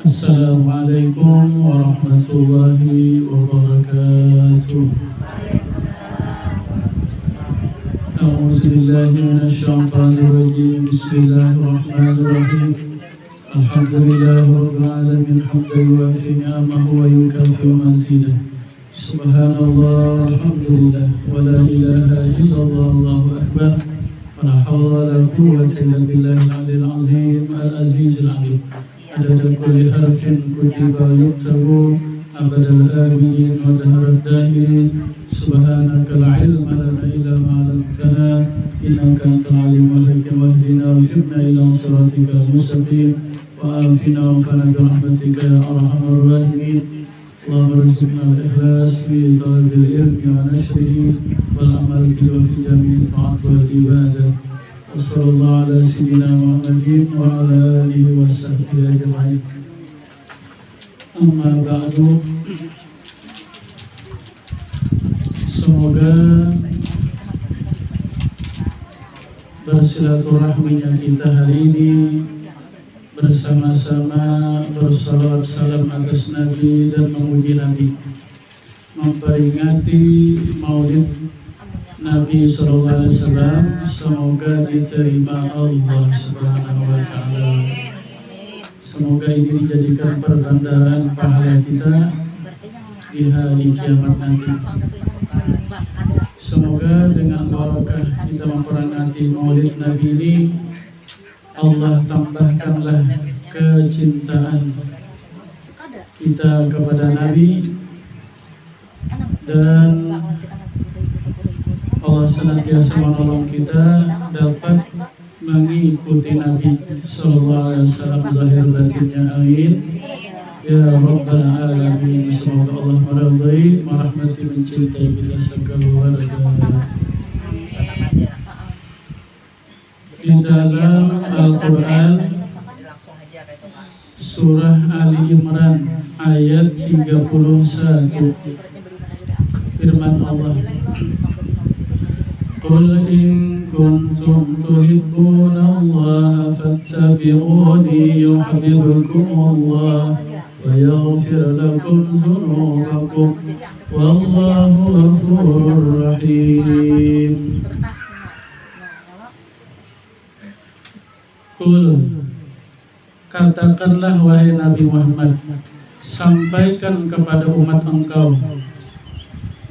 Assalamualaikum warahmatullahi wabarakatuh. A'udzubillahi minasyaitonir rajim. Bismillahirrahmanirrahim. Alhamdulillahirabbil alamin hamdan yuwafi ni'amahu wa yukafi mazidah. Subhanallah walhamdulillah wa la ilaha illallah wallahu akbar. Wa la hawla wa la quwwata illa billahil aliyyil azim al-azizil alim. Adada kulli harfin kutiba yuktabu abadal abidin wa daharar dahirin. Subhanaka la ilma lana illa ma 'allamtana innaka antal alimul hakim. Wahdina wafiqna ila siratikal mustaqim wa afina wa fana bi rahmatika ya arhamar rahimin. Allahumma rizqna al-ikhlas fi talabil ilmi wa nashrihi wal amal bihi wa fi jami'il ta'at wal ibadah. Wassallallahu ala sayyidina Muhammadin wa ala alihi wa sahbihi ajma'in. Amma ba'du. Semoga bersilaturahminya kita hari ini bersama-sama bersalawat salam atas Nabi dan memuji Nabi, memperingati Maulid Nabi SAW, semoga diterima Allah Subhanahu wa Ta'ala. Semoga ini dijadikan perbandaran pahala kita di hari kiamat nanti. Semoga dengan barakah kita memperingati Maulid Nabi ini, Allah tambahkanlah kecintaan kita kepada Nabi, dan Allah senantiasa menolong kita dapat mengikuti Nabi Sallallahu Alaihi Wasallam zahir batinnya, amin ya rabbal alamin. Semoga Allah meridai, merahmati, mencintai kita sekeluarga. Di dalam Al-Quran surah Ali Imran ayat 31, firman Allah, Qul in kuntum tuhibbuna Allah fattabi'uni yuhibbukum Allah wa yaghfir lakum dhunubakum wallahu ghafurur rahim. Qul, katakanlah wahai Nabi Muhammad, sampaikan kepada umat engkau,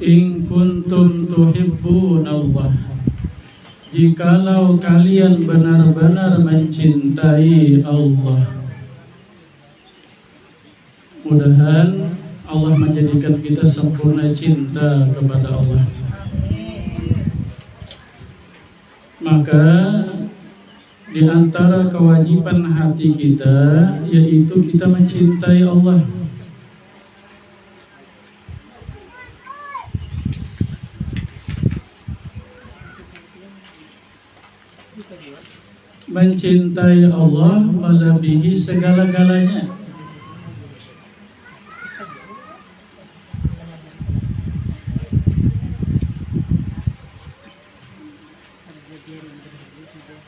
in kuntum tuhibbunallah, jikalau kalian benar-benar mencintai Allah. Mudahan Allah menjadikan kita sempurna cinta kepada Allah. Maka di antara kewajiban hati kita yaitu kita mencintai Allah. Mencintai Allah melebihi segala-galanya.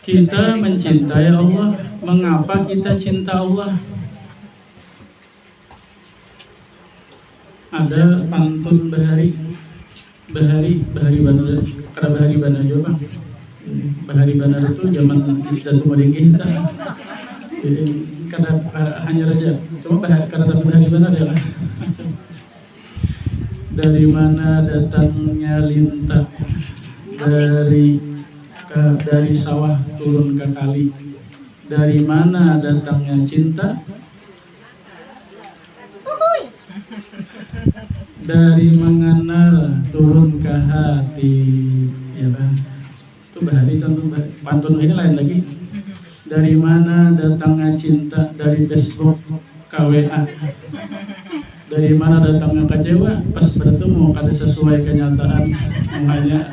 Kita mencintai Allah. Mengapa kita cinta Allah? Ada pantun Bahari Bandar, karena Bahari Bandar juga. Bahari Bandar itu zaman Datu Madinggi kita. Jadi karena hanya raja. Coba karena Bahari Bandar ya. Dari mana datangnya lintah, dari sawah turun ke kali. Dari mana datangnya cinta? Dari mengenal turun ke hati, ya kan? Itu Bahari, pantun ini lain lagi. Dari mana datangnya cinta? Dari Facebook, KWA. Dari mana datangnya kecewa? Pas bertemu kada sesuai kenyataan, makanya.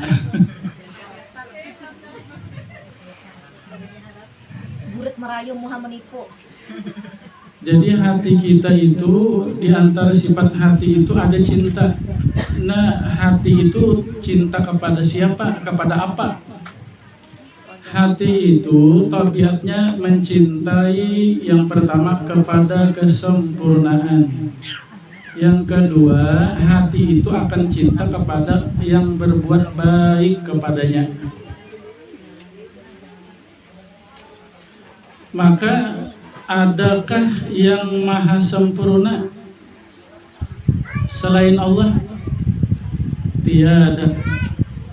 Merayu Muhammad menipu. Jadi hati kita itu, di antara sifat hati itu ada cinta. Nah, hati itu cinta kepada siapa? Kepada apa? hati itu tabiatnya mencintai yang pertama kepada kesempurnaan. Yang kedua, hati itu akan cinta kepada yang berbuat baik kepadanya. Maka adakah yang maha sempurna selain Allah? Tiada.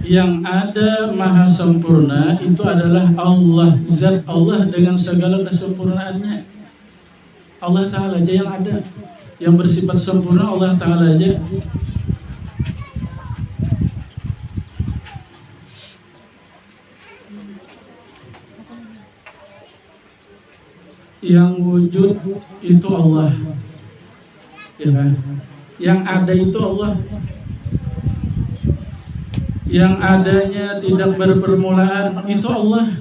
Yang ada maha sempurna itu adalah Allah, zat Allah dengan segala kesempurnaannya. Allah Ta'ala aja yang ada, yang bersifat sempurna, Allah Ta'ala aja. Yang wujud itu Allah, ya kan? Yang ada itu Allah. Yang adanya tidak berpermulaan itu Allah.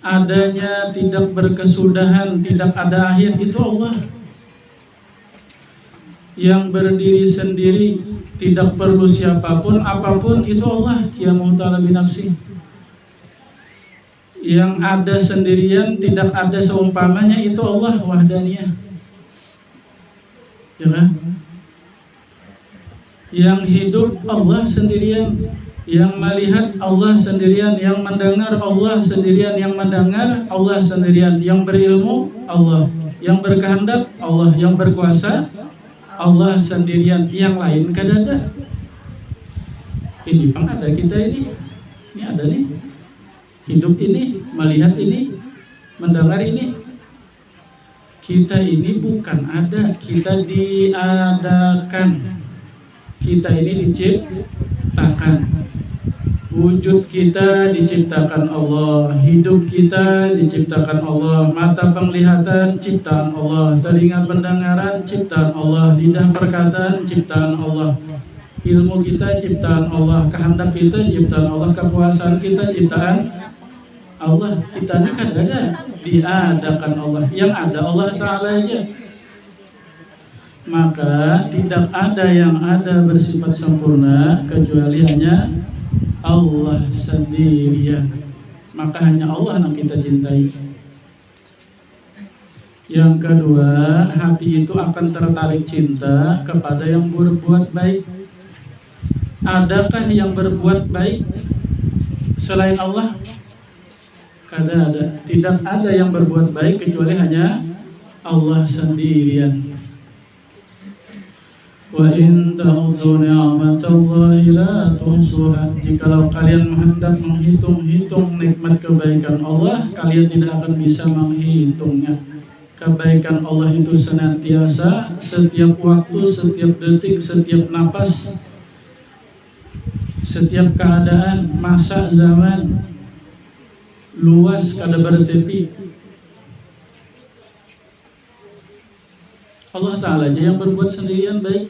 Adanya tidak berkesudahan, tidak ada akhir itu Allah. Yang berdiri sendiri, tidak perlu siapapun, apapun itu Allah. Qiyamuhu ta'ala binafsi. Yang ada sendirian, tidak ada seumpamanya itu Allah wahdaniyah. Ya kan? Yang hidup Allah sendirian, yang melihat Allah sendirian, yang mendengar Allah sendirian, yang mendengar Allah sendirian, yang berilmu Allah, yang berkehendak Allah, yang berkuasa Allah sendirian, yang lain kada ada. Ini pang ada kita ini ada nih, hidup ini, melihat ini, mendengar ini. Kita ini bukan ada, kita diadakan. Kita ini diciptakan. Wujud kita diciptakan Allah, hidup kita diciptakan Allah, mata penglihatan ciptaan Allah, telinga pendengaran ciptaan Allah, lidah perkataan ciptaan Allah, ilmu kita ciptaan Allah, kehendak kita ciptaan Allah, kekuasaan kita ciptaan Allah. Kita ini kan ada, diadakan Allah. Yang ada Allah Ta'ala aja. Maka tidak ada yang ada bersifat sempurna kecuali hanya Allah sendirian. Maka hanya Allah yang kita cintai. Yang kedua, hati itu akan tertarik cinta kepada yang berbuat baik. Adakah yang berbuat baik selain Allah? Kada ada. Tidak ada yang berbuat baik kecuali hanya Allah sendirian. Wa in ta'udhu ni'matallahi la tuhsuha. Jikalau kalian hendak menghitung-hitung nikmat kebaikan Allah, kalian tidak akan bisa menghitungnya. Kebaikan Allah itu senantiasa, setiap waktu, setiap detik, setiap napas, setiap keadaan, masa, zaman, luas kada bertepi. Allah Ta'ala aja yang berbuat sendirian baik.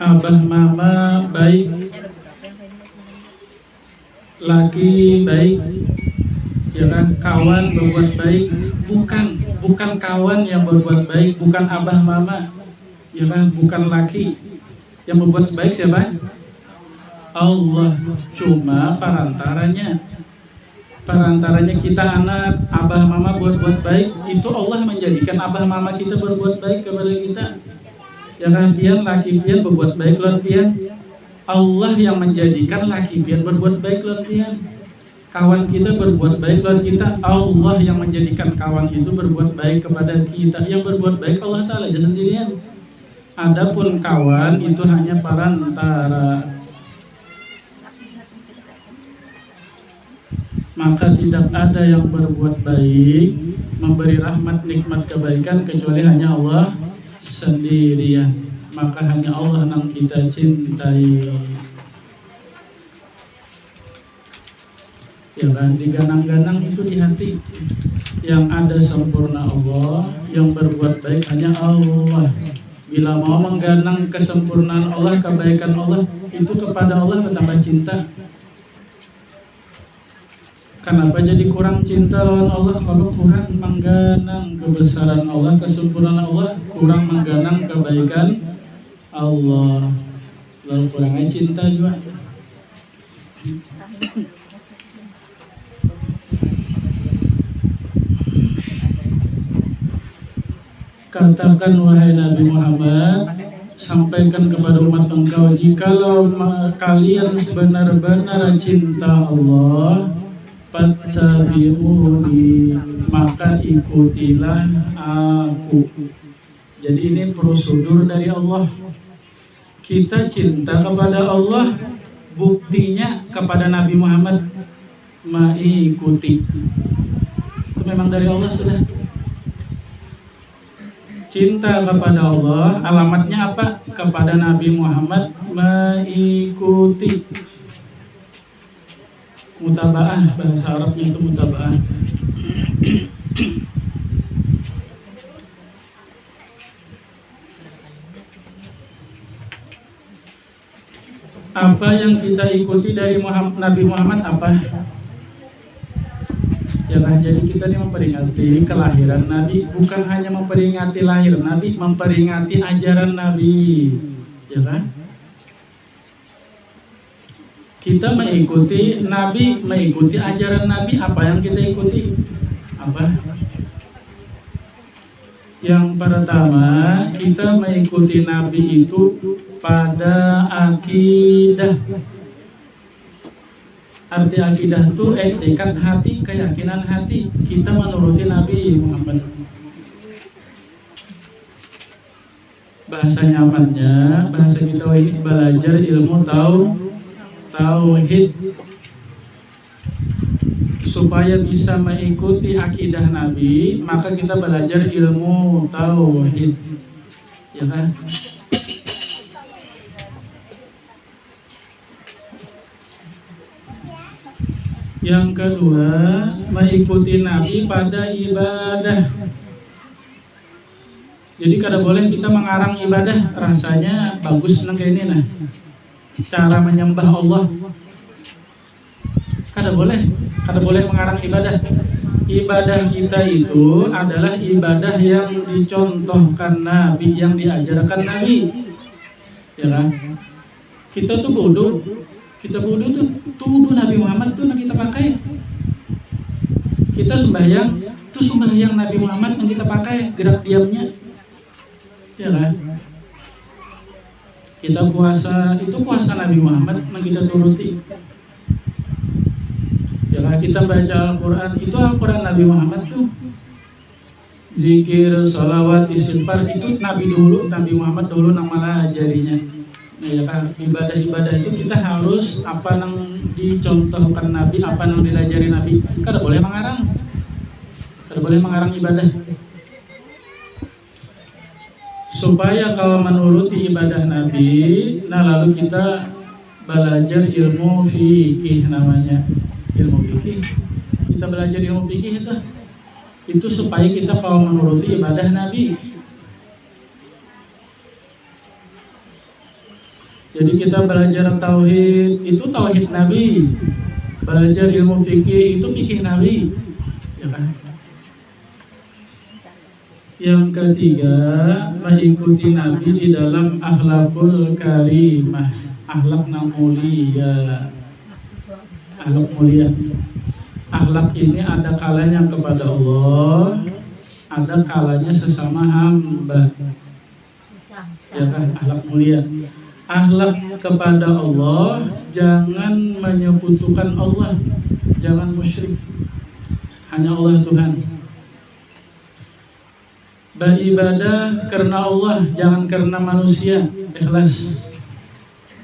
Abah mama baik, laki baik, ya kan? Kawan berbuat baik, bukan kawan yang berbuat baik, bukan abah mama, ya kan? Bukan laki. Yang berbuat baik siapa? Allah. Cuma Perantaranya kita anak, abah mama buat baik, itu Allah menjadikan abah mama kita berbuat baik kepada kita. Ya kan, pian laki pian berbuat baik lawan pian. Allah yang menjadikan laki pian berbuat baik lawan pian. Kawan kita berbuat baik lawan kita, Allah yang menjadikan kawan itu berbuat baik kepada kita. Yang berbuat baik Allah Ta'ala aja sendirian. Adapun kawan itu hanya perantara. Maka tidak ada yang berbuat baik, memberi rahmat, nikmat, kebaikan kecuali hanya Allah sendirian. Maka hanya Allah yang kita cintai. Ya kan, diganang-ganang itu di hati. Yang ada sempurna Allah, yang berbuat baik hanya Allah. Bila mau mengganang kesempurnaan Allah, kebaikan Allah, itu kepada Allah bertambah cinta. Kenapa jadi kurang cinta lawan Allah? Kalau kurang mengganang kebesaran Allah, kesempurnaan Allah, kurang mengganang kebaikan Allah, lalu kurangnya cinta juga. Katakan wahai Nabi Muhammad, sampaikan kepada umat engkau, jikalau kalian benar-benar cinta Allah, fattabi'uni, maka ikutilah aku. Jadi ini prosedur dari Allah. Kita cinta kepada Allah, buktinya kepada Nabi Muhammad mengikuti. Itu memang dari Allah sudah. Cinta kepada Allah, alamatnya apa? Kepada Nabi Muhammad mengikuti. Mutabaah, bahasa Arabnya itu mutabaah. Apa yang kita ikuti dari Nabi Muhammad apa? Ya kan, jadi kita ini memperingati kelahiran Nabi, bukan hanya memperingati lahir Nabi, memperingati ajaran Nabi, ya kan? Kita mengikuti Nabi, mengikuti ajaran Nabi. Apa yang kita ikuti? Apa? Yang pertama, kita mengikuti Nabi itu pada akidah. Arti akidah itu tekad hati, keyakinan hati. Kita menuruti Nabi Muhammad. Bahasa nyamannya, bahasa kita ini belajar ilmu tauhid. Supaya bisa mengikuti akidah Nabi, maka kita belajar ilmu tauhid. Ya kan? Yang kedua, mengikuti Nabi pada ibadah. Jadi kada boleh kita mengarang ibadah, rasanya bagus nang kayak ini nah. Cara menyembah Allah. Kada boleh mengarang ibadah. Ibadah kita itu adalah ibadah yang dicontohkan Nabi, yang diajarkan Nabi. Ya kan? Kita tuh bodoh. Kita bodoh tuh tuduh Nabi Muhammad tuh yang kita pakai. Kita sembahyang, tuh sembahyang Nabi Muhammad yang kita pakai, gerak diamnya. Ya kan? Kita puasa, itu puasa Nabi Muhammad yang kita turuti. Ya kan? Kita baca Al-Quran, itu Al-Quran Nabi Muhammad tuh. Zikir, salawat, istighfar, itu Nabi Muhammad dulu yang malah ajarinya. Ya kan, ibadah-ibadah itu kita harus apa yang dicontohkan Nabi, apa yang diajari Nabi. Kada boleh mengarang ibadah. Supaya kalau menuruti ibadah Nabi, nah lalu kita belajar ilmu fikih namanya. Ilmu fikih. Kita belajar ilmu fikih itu supaya kita kalau menuruti ibadah Nabi. Jadi kita belajar tauhid, itu tauhid Nabi. Belajar ilmu fikih, itu fikih Nabi. Ya kan? Yang ketiga, mengikuti Nabi di dalam akhlakul karimah, akhlak yang mulia. Akhlak mulia. Akhlak ini ada kalanya kepada Allah, ada kalanya sesama hamba. Ya kan? Akhlak mulia. Akhlak kepada Allah, jangan menyekutukan Allah, jangan musyrik, hanya Allah Tuhan. Beribadah karena Allah, jangan karena manusia, ikhlas.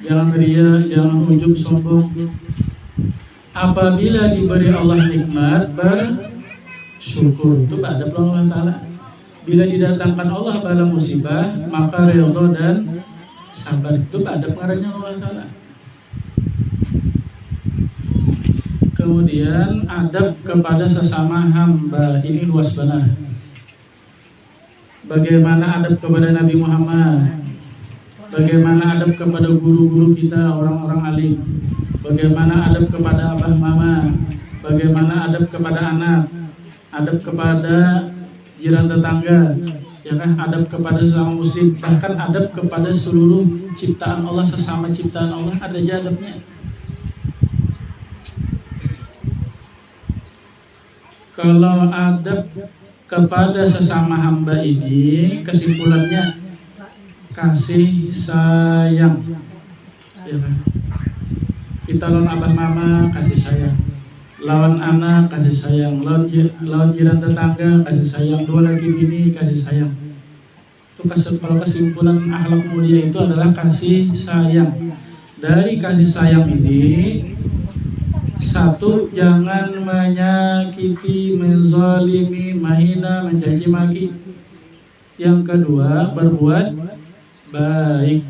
Jangan ria, jangan ujub sombong. Apabila diberi Allah nikmat, bersyukur. Itu ada Allah Ta'ala. Bila didatangkan Allah bala musibah, maka ridha dan sabar. Itu ada pengarangnya Allah Ta'ala. Kemudian adab kepada sesama hamba, ini luas benar. Bagaimana adab kepada Nabi Muhammad, bagaimana adab kepada guru-guru kita, orang-orang alim, bagaimana adab kepada abah mama, bagaimana adab kepada anak, adab kepada jiran tetangga, ya kan, adab kepada sesama muslim, bahkan adab kepada seluruh ciptaan Allah, sesama ciptaan Allah ada aja adabnya. Kalau adab kepada sesama hamba ini kesimpulannya kasih sayang, ya kan? Kita lawan abah mama kasih sayang, lawan anak kasih sayang, lawan jiran tetangga kasih sayang, dua lagi bini kasih sayang. Itu kalau kesimpulan akhlak mulia itu adalah kasih sayang. Dari kasih sayang ini, satu, jangan menyakiti, menzalimi, menghina, mencaci maki. Yang kedua, berbuat baik.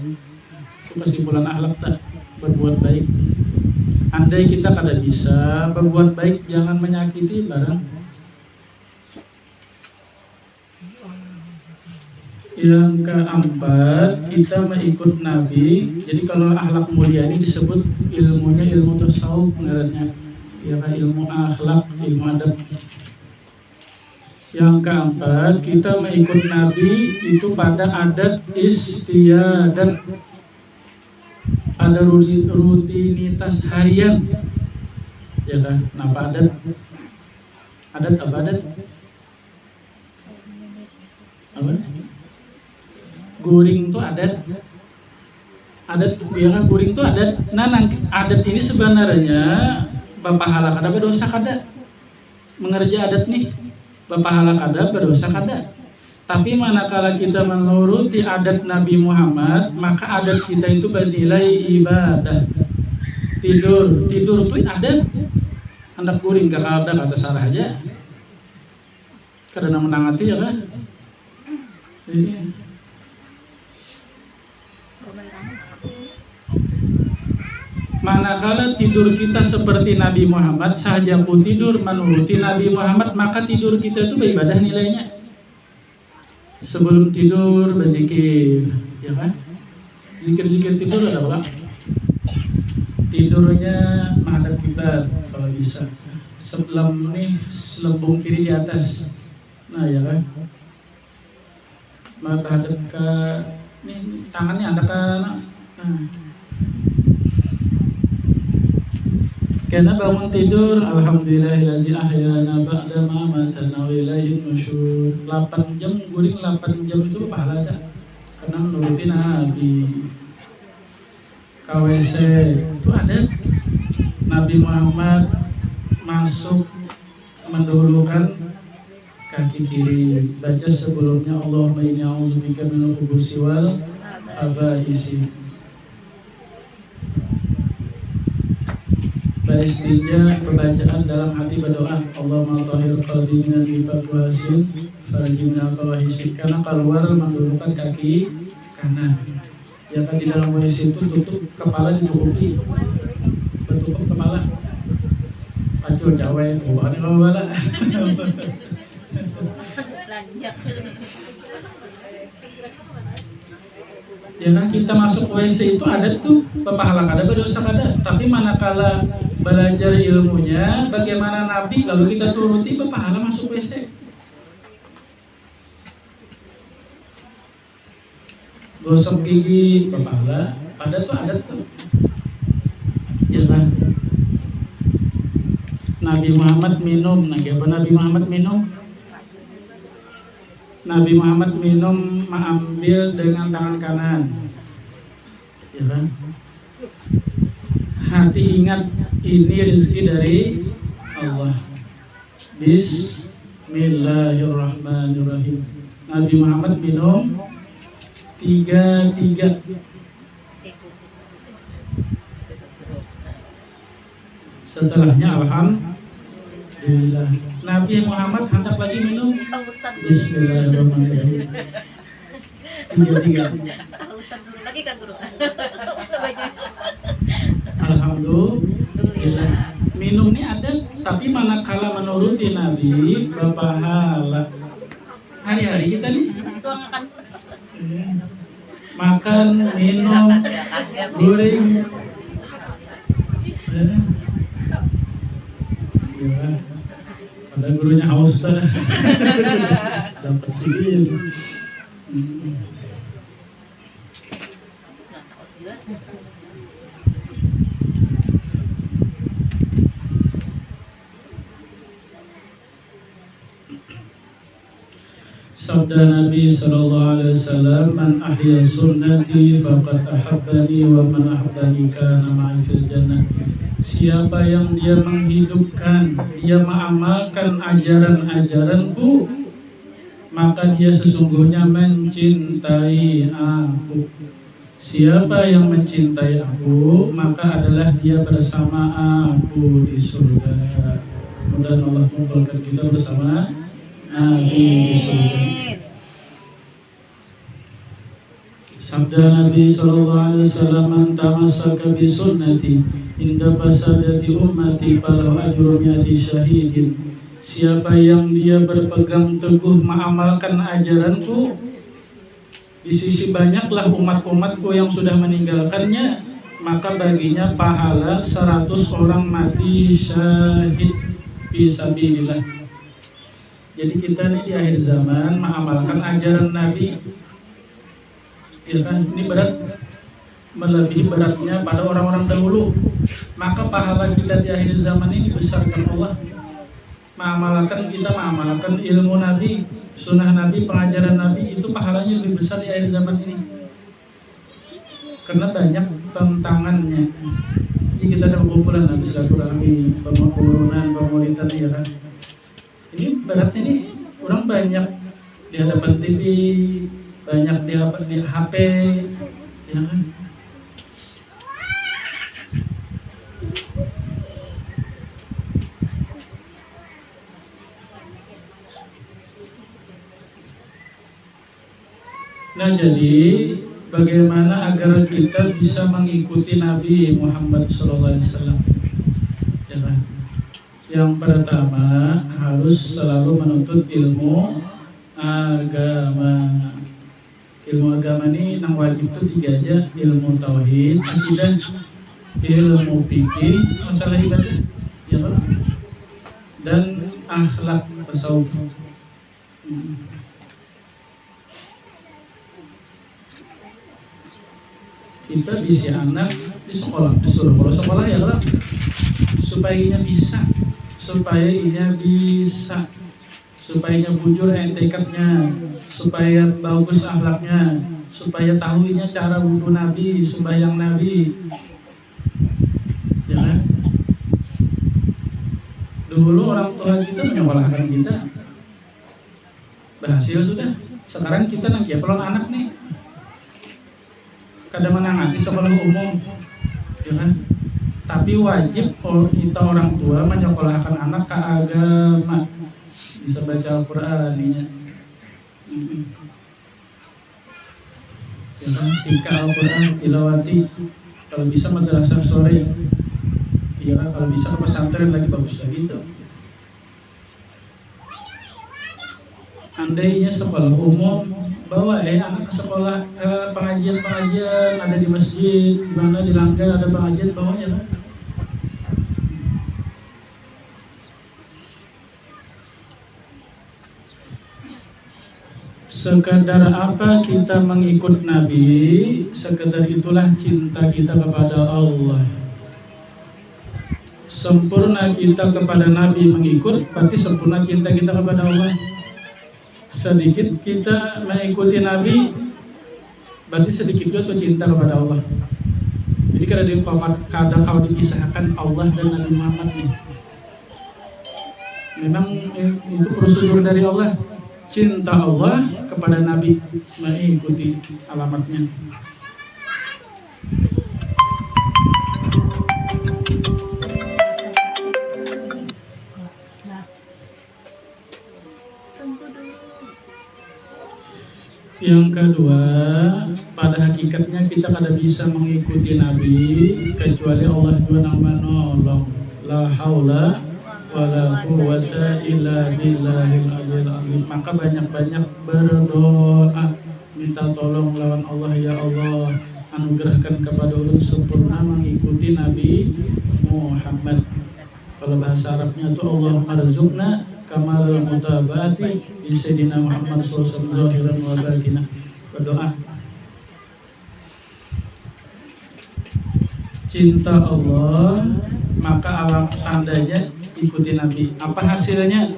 Itu kesimpulan akhlak tak, berbuat baik. Andai kita kada bisa berbuat baik, jangan menyakiti barang. Yang keempat, kita mengikut Nabi. Jadi kalau akhlak mulia ini disebut ilmunya ilmu tasawuf, ngarannya ya kan, ilmu akhlak, ilmu adab. Yang keempat, kita mengikut Nabi itu pada adat istiadat, ada rutinitas harian, ya kan? Apa adat? Adat apa adat? Apa? Guring itu adat. Adat, ya kan, guring itu adat. Nah, adat ini sebenarnya bapak halak ada berdosa kada. Mengerja adat nih, bapak halak ada berdosa kada. Tapi manakala kita menuruti adat Nabi Muhammad, maka adat kita itu bernilai ibadah. Tidur itu adat. Anak guring kakak ada kata salah aja. Karena menangati ya kan. Manakala tidur kita seperti Nabi Muhammad, sahajaku tidur menuruti Nabi Muhammad, maka tidur kita itu beribadah nilainya. Sebelum tidur berzikir, ya kan? Zikir-zikir tidur ada apa? Tidurnya menghadap kiblat kalau bisa. Sebelum nih selembung kiri di atas. Nah, ya kan? Menghadap ke nih tangannya ada ke nah. Karena bangun tidur, alhamdulillahillazi ahyana ba'da ma amatana wa ilaihin nusyur. 8 jam guring, 8 jam itu pahala tak? Karena menuruti Nabi. KWC itu ada Nabi Muhammad masuk mendahulukan kaki kiri. Baca sebelumnya Allahumma inni a'udzubika minal khubuthi wal khaba'isi. Barisnya pembacaan dalam hati berdoa, Allahumma tahhir qalbi minal nifaq wa hasin farjina fawahisik. Karena keluar menggunakan kaki kanan. Ya kan, di dalam wahis itu tutup kepala, ditutupi, bertutup kepala. Acur cawe, bukan kepala. Ya kan, kita masuk WC itu ada tuh pepahala kada, berdosa kada. Tapi manakala belajar ilmunya bagaimana Nabi lalu kita turuti, pepahala masuk WC. Gosok gigi pepahala, ada tuh ada tuh. Ya kan. Nabi Muhammad minum, apa Nabi Muhammad minum? Nabi Muhammad minum mengambil dengan tangan kanan, ya kan? Hati ingat ini rezeki dari Allah. Bismillahirrahmanirrahim. Nabi Muhammad minum 3. Setelahnya alhamdulillah. Nabi Muhammad hendak lagi minum. Bismillahirrahmanirrahim. 3. Lagi kan guru. Alhamdulillah. Minum ini ada, tapi manakala menuruti Nabi berpahala. Hari-hari kita nih makan, minum, guring. Ya, ada gurunya haus dapat sidin. Nggak tahu sih lah. Sabda Nabi sallallahu alaihi wasallam, "Man ahya sunnati faqad ahabbani wa man ahabbani kana ma'i fil jannah." Siapa yang dia menghidupkan, dia mengamalkan ajaran-ajaranku, maka dia sesungguhnya mencintai aku. Siapa yang mencintai aku, maka adalah dia bersama aku di surga. Mudah-mudahan Allah mengumpulkan kita bersama Nabi di surga. Sabda Nabi sallallahu alaihi wasallam, "Man tamassaka bi sunnati inda fasadati ummati falahu ajru mi'ati syahidin." Siapa yang dia berpegang teguh mengamalkan ajaranku, di sisi banyaklah umat-umatku yang sudah meninggalkannya, maka baginya pahala 100 orang mati syahid fisabilillah. Jadi kita ini di akhir zaman mengamalkan ajaran Nabi, ya kan? Ini berat, melebihi beratnya pada orang-orang dahulu. Maka pahala kita di akhir zaman ini dibesarkan Allah. Kita mengamalkan ilmu Nabi, sunnah Nabi, pengajaran Nabi, itu pahalanya lebih besar di akhir zaman ini. Karena banyak tantangannya. Jadi kita ada kumpulan Nabi silaturahmi, pemurunan, pemulitan, ya kan? Ini beratnya nih, orang banyak di hadapan TV, banyak di HP, ya kan? Nah, jadi bagaimana agar kita bisa mengikuti Nabi Muhammad SAW? Ya kan? Yang pertama harus selalu menuntut ilmu agama. Ilmu agama ini yang wajib itu 3 aja: ilmu tauhid, akidah, ilmu fikih, masalah ibadah, ya kan? Dan akhlak tasawuf. Kita bisi anak di sekolah, disuruh sekolah ya kan, supaya ia bisa, supaya bujur etikatnya, supaya bagus akhlaknya, supaya tahuinya cara wudu Nabi, sembahyang Nabi, ya kan? Dulu orang tua kita menyekolahkan kita, berhasil sudah. Sekarang kita nanti pelong anak nih, kadang menangati sekolah umum, ya kan? Tapi wajib kita orang tua menyekolahkan anak ke agama, bisa baca Al-Quran, ya kan? Tika Al-Quran, tilawati, kalau bisa madrasah sore, ya kan? Kalau bisa ke pesantren lagi bagus lagi itu. Andainya sekolah umum, bawa anak ke sekolah, pengajian ada di masjid, di mana di Langgar ada pengajian, bawanya kan? Sekadar apa kita mengikut Nabi, sekadar itulah cinta kita kepada Allah. Sempurna kita kepada Nabi mengikut, berarti sempurna cinta kita kepada Allah. Sedikit kita mengikuti Nabi, berarti sedikit juga cinta kepada Allah. Jadi kadang kalau dipisahkan Allah dan Nabi Muhammad nih, memang itu prosedur dari Allah. Cinta Allah kepada Nabi, mengikuti alamatnya. Yang kedua, pada hakikatnya kita kada bisa mengikuti Nabi kecuali Allah juga yang menolong. La haula wala quwwata illa billahil aliyil azim. Maka banyak-banyak berdoa, minta tolong lawan Allah. Ya Allah, anugerahkan kepada ulun sempurna mengikuti Nabi Muhammad. Kalau bahasa Arabnya itu Allah marzuqna kamal mutabati di Sayyidina Muhammad SAW zahiran wa batinah. Berdoa cinta Allah, maka alam tandanya ikuti Nabi. Apa hasilnya?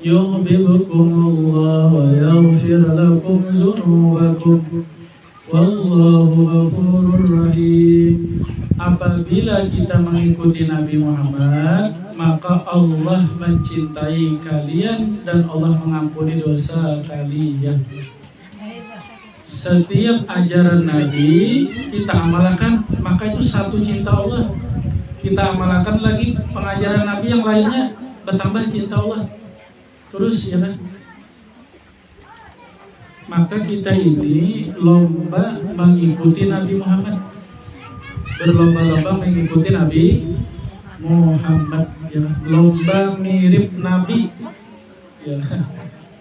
Yuhibbukumullah wa yaghfir lakum dzunubakum wallahu ghafurur rahim. Apabila kita mengikuti Nabi Muhammad, maka Allah mencintai kalian dan Allah mengampuni dosa kalian. Setiap ajaran Nabi kita amalkan, maka itu satu cinta Allah. Kita amalkan lagi pengajaran Nabi yang lainnya, bertambah cinta Allah. Terus ya kan? Maka kita ini lomba mengikuti Nabi Muhammad. Berlomba-lomba mengikuti Nabi Muhammad, ya. Lomba mirip Nabi, ya.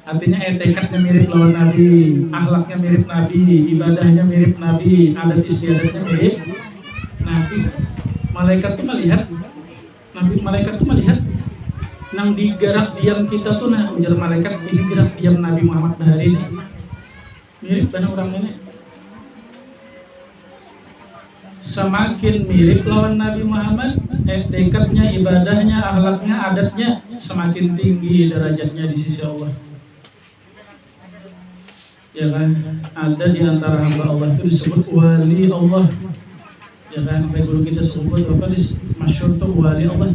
Artinya etikatnya mirip lawan Nabi, akhlaknya mirip Nabi, ibadahnya mirip Nabi, adat istiadatnya mirip Nabi. Malaikat tuh melihat nang di gerak diam kita tuh, nah ujar malaikat, ini gerak diam Nabi Muhammad bahari ini mirip banget orang ini. Semakin mirip lawan Nabi Muhammad, etikatnya, ibadahnya, akhlaknya, adatnya semakin tinggi derajatnya di sisi Allah. Ya kan, ada di antara hamba Allah itu disebut wali Allah. Ya kan, sampai guru kita sebut apa masyhur tuh wali Allah.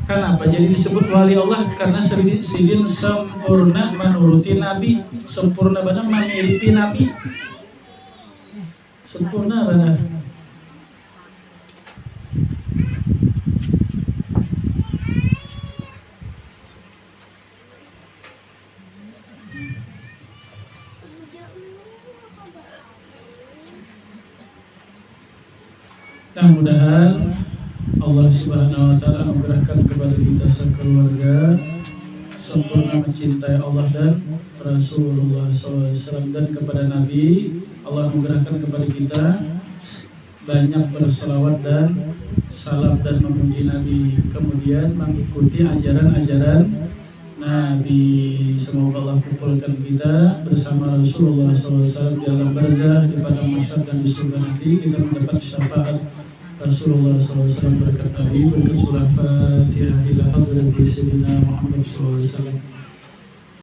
Kenapa jadi disebut wali Allah? Karena sidin sempurna menuruti Nabi, sempurna benar mengikuti Nabi, sempurna benar. Mudah-mudahan Allah Subhanahu wa taala anugerahkan kepada kita sekeluarga sempurna mencintai Allah dan Rasulullah SAW, dan kepada Nabi Allah anugerahkan kepada kita banyak berselawat dan salam dan memuji Nabi, kemudian mengikuti ajaran-ajaran Nabi. Semoga Allah kumpulkan kita bersama Rasulullah SAW di alam barzah, di padang mahsyar dan di surga nanti. Kita mendapat syafaat Rasulullah SAW berkat Nabi, berkat surah Fatihah ila hadrati Sayyidina Muhammad SAW.